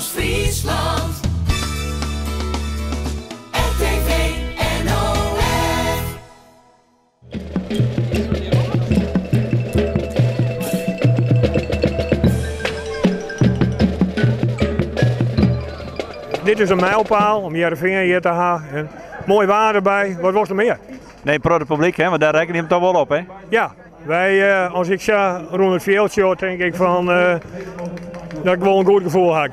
Oost-Friesland. RTV NOF. Dit is een mijlpaal om Heerenveen hier te hebben. En mooi waar erbij. Wat was er meer? Nee, pro het publiek, hè? Want daar reken je hem toch wel op, hè? Ja, wij, als ik sta rond het veldje, denk ik van dat ik wel een goed gevoel heb.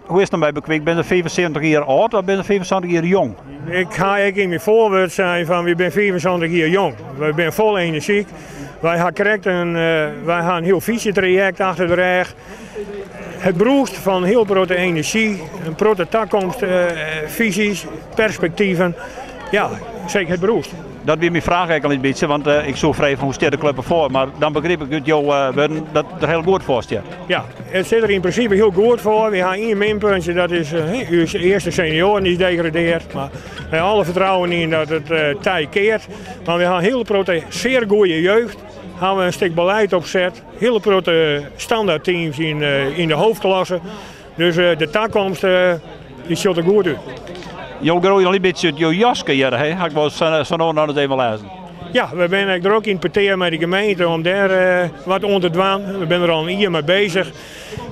Hoe is het dan bij Bekwik? Ben je 75 jaar oud of ben je 75 jaar jong? Ik ga in mijn voorwoord zijn van we zijn 25 jaar jong. We zijn vol energiek. Wij hebben een heel visietraject achter de rug. Het broest van heel grote energie, een grote toekomst, visies, perspectieven. Ja, zeker het broest. Dat wil mijn vraag eigenlijk al een beetje, want ik zo vrij van hoe staat de club ervoor, maar dan begreep ik dat jou dat er heel goed voor staat. Ja, het zit er in principe heel goed voor. We hebben één minpuntje, dat is uw eerste senioren die is degradeerd. Maar we hebben alle vertrouwen in dat het tij keert. Maar we hebben een hele grote, zeer goede jeugd. Hebben we een stuk beleid opgezet. Hele grote standaardteams in de hoofdklasse. Dus de toekomst die ziet er goed uit. Je groeit al een beetje uit je jaske hier, hè? Ga ik wel zo nog eens even lezen. Ja, we zijn er ook in peteer met de gemeente om daar wat onder te doen. We zijn er al een jaar mee bezig.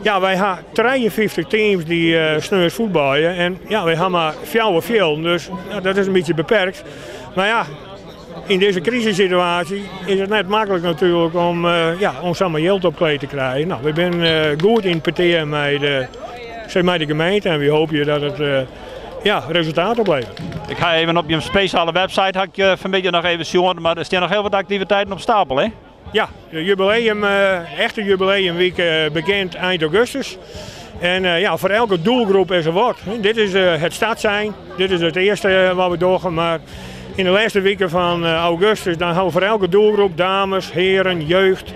Ja, wij hebben 53 teams die sneurs voetballen. En ja, wij hebben maar veel, dus ja, dat is een beetje beperkt. Maar ja, in deze crisissituatie is het net makkelijk natuurlijk om samen geld op kleed te krijgen. Nou, we zijn goed in peteer met de gemeente en we hopen dat het resultaat oplevert. Ik ga even op je speciale website, had ik vanmiddag nog even zien, maar er staan nog heel wat activiteiten op stapel, hè? Ja, de echte jubileumweek begint eind augustus. En voor elke doelgroep is er wat. Dit is het start zijn, dit is het eerste wat we doen, maar in de laatste weken van augustus dan houden we voor elke doelgroep, dames, heren, jeugd,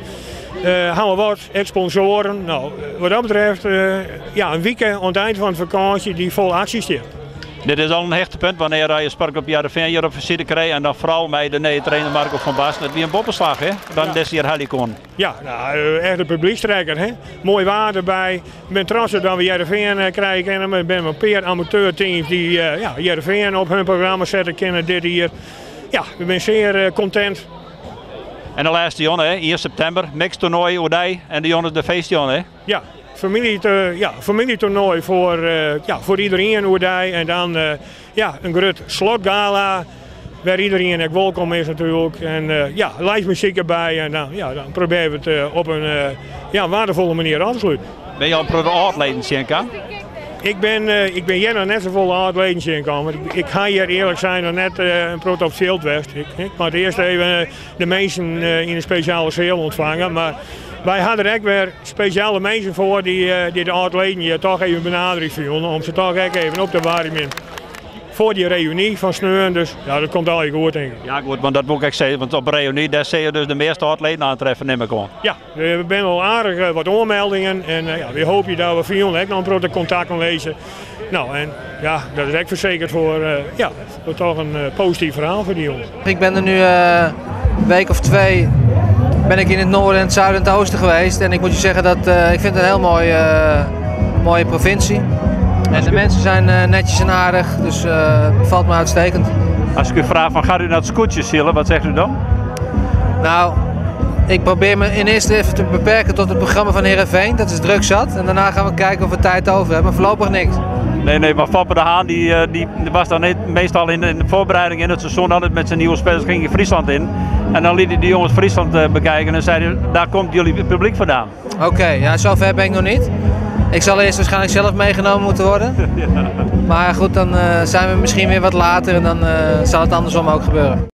houden we wat, sponsoren. Nou, wat dat betreft, een week aan het eind van de vakantie die vol actie staat. Dit is al een hechte punt wanneer je Spark op Heerenveen hier op visite krijgt en dan vooral met de nieuwe trainer Marco van Basten. Het weer een boppenslag, hè? Dan is hier Helikon. Ja, nou, echt een publiekstrekker, hè? Mooi waar erbij. Ik ben trots dat we Heerenveen krijgen en we zijn een paar amateurteams die Heerenveen op hun programma zetten kennen dit hier. Ja, we zijn zeer content. En de laatste jongen, hè? 1 september, mixed toernooi, Oudij en de jongens de feestjongen, hè? Ja. Familietoernooi voor iedereen Oerdij en dan een groot slotgala waar iedereen ook welkom is natuurlijk en live muziek erbij en dan proberen we het op een waardevolle manier aan te sluiten. Ben je al pro de oudleden zien kan? Ik ben hier nog net zo vol oudleden zien kan, want ik ga hier eerlijk zijn nog net een pro op Veldwest. Ik moet eerst even de mensen in een speciale cel ontvangen, maar wij hadden er ook weer speciale mensen voor die de oudleden hier toch even benadering vonden om ze toch even op te warmen voor die reunie van Sneuren. Dus ja, dat komt al goed denk ik. Ja goed, want dat moet ik zeggen, want op een reunie daar zie je dus de meeste oudleden aantreffen, neem ik aan. Ja, we hebben al aardig wat oormeldingen en we hopen dat we voor ook nog een contact kunnen lezen. Nou en ja, dat is echt verzekerd voor toch een positief verhaal voor die jongens. Ik ben er nu een week of 2 ben ik in het noorden, het zuiden en het oosten geweest. En ik moet je zeggen dat ik vind het een heel mooie provincie. En de mensen zijn netjes en aardig, dus het valt me uitstekend. Als ik u vraag van gaat u naar het scootjes zillen, wat zegt u dan? Nou, ik probeer me in eerste even te beperken tot het programma van Heerenveen. Dat is druk zat. En daarna gaan we kijken of we tijd over hebben. Maar voorlopig niks. Nee, maar Foppe de Haan die was dan meestal in de voorbereiding in het seizoen altijd met zijn nieuwe spelers ging in Friesland in. En dan liet hij die jongens Friesland bekijken en zei hij, daar komt jullie publiek vandaan. Oké, zover ben ik nog niet. Ik zal eerst waarschijnlijk zelf meegenomen moeten worden. Ja. Maar goed, dan zijn we misschien weer wat later en dan zal het andersom ook gebeuren.